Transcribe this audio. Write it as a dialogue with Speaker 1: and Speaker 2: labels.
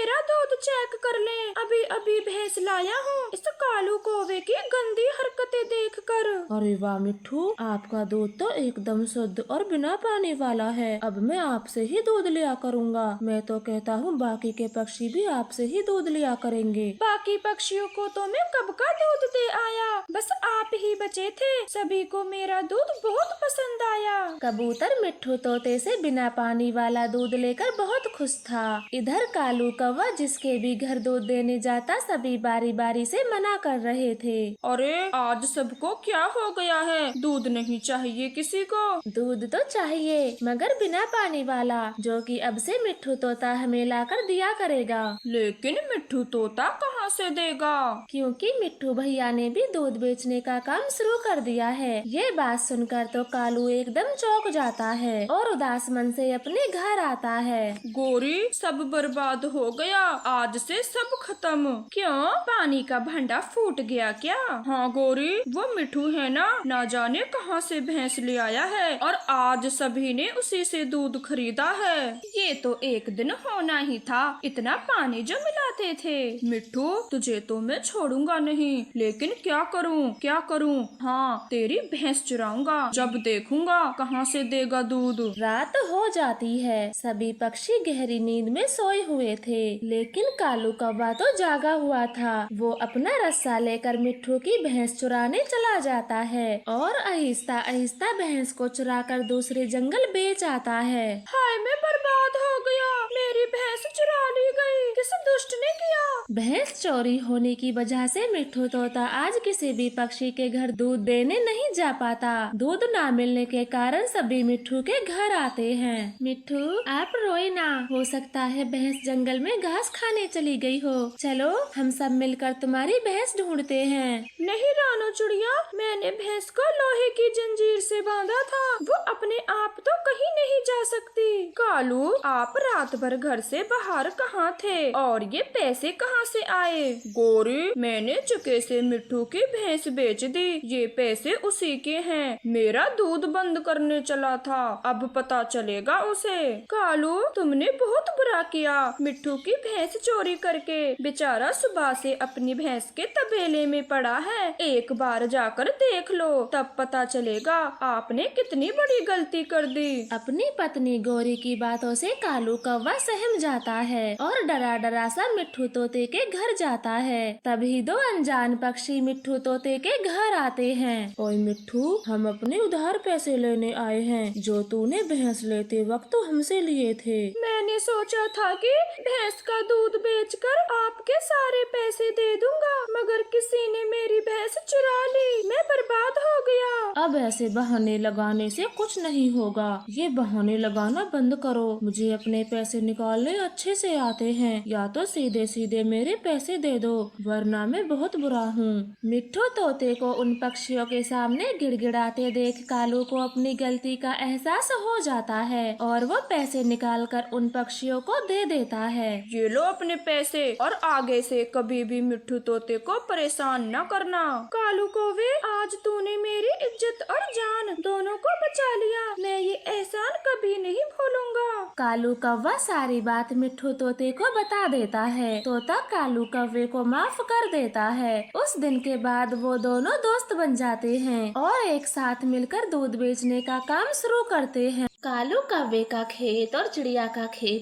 Speaker 1: मेरा दूध चेक कर ले, अभी अभी भैंस लाया हूँ। इस कालू कौवे की गंदी हरकतें देखकर।
Speaker 2: अरे वाह मिट्ठू, आपका दूध तो एकदम शुद्ध और बिना पानी वाला है। अब मैं आपसे ही दूध लिया करूँगा। मैं तो कहता हूँ बाकी के पक्षी भी आपसे ही दूध लिया करेंगे।
Speaker 1: बाकी पक्षियों को तो मैं कब का दूध दे आया, बस आप ही बचे थे। सभी को मेरा दूध बहुत पसंद आया।
Speaker 2: कबूतर मिट्ठू तोते से बिना पानी वाला दूध लेकर बहुत खुश था। इधर कालू कौवा जिसके भी घर दूध देने जाता सभी बारी बारी से मना कर रहे थे।
Speaker 1: अरे आज सबको क्या हो गया है, दूध नहीं चाहिए किसी को?
Speaker 2: दूध तो चाहिए मगर बिना पानी वाला, जो कि अब से मिट्ठू तोता हमें लाकर दिया करेगा।
Speaker 1: लेकिन मिट्ठू तोता कहाँ से देगा?
Speaker 2: क्योंकि मिट्ठू भैया ने भी दूध बेचने का काम शुरू कर दिया है। ये बात सुनकर तो कालू एकदम चौंक जाता है और उदास मन से अपने घर आता है।
Speaker 1: गोरी, सब बर्बाद हो गया, आज से सब खत्म। क्यों, पानी का भंडा फूट गया क्या? हाँ गोरी, वो मिट्ठू है ना जाने कहाँ से भैंस ले आया है और आज सभी ने उसी से दूध खरीदा है। ये तो एक दिन होना ही था, इतना पानी जो मिलाते थे। मिट्ठू, तुझे तो मैं छोड़ूंगा नहीं, लेकिन क्या करूँ? हाँ, तेरी भैंस चुराऊंगा, जब देखूंगा कहाँ से देगा दूध।
Speaker 2: रात हो जाती है, सभी पक्षी गहरी नींद में सोए हुए थे, लेकिन कालू कौवा तो जागा हुआ था। वो अपना रस्सा लेकर मिट्ठू की भैंस चुराने चला जाता है और आहिस्ता आहिस्ता भैंस को चुराकर दूसरे जंगल बेच आता है।
Speaker 1: हाय, मैं बर्बाद हो गया, मेरी भैंस चुरा ली गई, किस दुष्ट ने किया?
Speaker 2: भैंस चोरी होने की वजह से मिट्ठू तोता आज किसी भी पक्षी के घर दूध देने नहीं जा पाता। दूध ना मिलने के कारण सभी मिट्ठू के घर आते हैं। मिट्ठू, आप रोए ना, हो सकता है भैंस जंगल में घास खाने चली गई हो। चलो हम सब मिलकर तुम्हारी भैंस ढूंढते हैं।
Speaker 1: नहीं रानो चिड़िया, मैंने भैंस को लोहे की जंजीर से बांधा था, वो अपने आप तो कहीं नहीं जा सकती। कालू, आप रात भर घर से बाहर कहाँ थे और ये पैसे कहाँ से आए? गोरी, मैंने चुके से मिट्ठू की भैंस बेच दी, ये पैसे उसी के हैं। मेरा दूध बंद करने चला था, अब पता चलेगा उसे। कालू, तुमने बहुत बुरा किया, मिट्ठू की भैंस चोरी करके। बेचारा सुबह से अपनी भैंस के तबेले में पड़ा है, एक बार जाकर देख लो, तब पता चलेगा आपने कितनी बड़ी गलती कर दी।
Speaker 2: अपनी पत्नी गौरी की बातों से कालू कौवा सहम जाता है और डरा डरा सा मिट्ठू तोते के घर जाता है। तभी दो अनजान पक्षी मिट्ठू तोते के घर आते हैं। ओए मिट्ठू, हम अपने उधार पैसे लेने आए हैं, जो तूने भैंस लेते वक्त हमसे लिए थे।
Speaker 1: मैंने सोचा था कि भैंस का दूध बेचकर आपके सारे पैसे दे दूंगा, मगर किसी ने मेरी भैंस चुरा ली, मैं बर्बाद हो गया।
Speaker 2: अब ऐसे बहाने लगाने से कुछ नहीं होगा, ये बहाने लगाना बंद करो। मुझे अपने पैसे निकालने अच्छे से आते हैं, या तो सीधे सीधे मेरे पैसे दे दो, वरना मैं बहुत बुरा हूँ। मिट्ठू तोते को उन पक्षियों के सामने गिड़गिड़ाते देख कालू को अपनी गलती का एहसास हो जाता है और वो पैसे निकालकर उन पक्षियों को दे देता है।
Speaker 1: ये लो अपने पैसे और आगे से कभी भी मिट्ठू तोते को परेशान न करना। कालू कौवे, आज तूने मेरी इज्जत और जान दोनों को बचा लिया, मैं ये एहसान कभी नहीं भूलूंगा।
Speaker 2: कालू कौवा सारी बात मिट्ठू तोते को बता देता है। तोता कालू कौवे को माफ कर देता है। उस दिन के बाद वो दोनों दोस्त बन जाते हैं और एक साथ मिलकर दूध बेचने का काम शुरू करते हैं। कालू कौवे का खेत और चिड़िया का खेत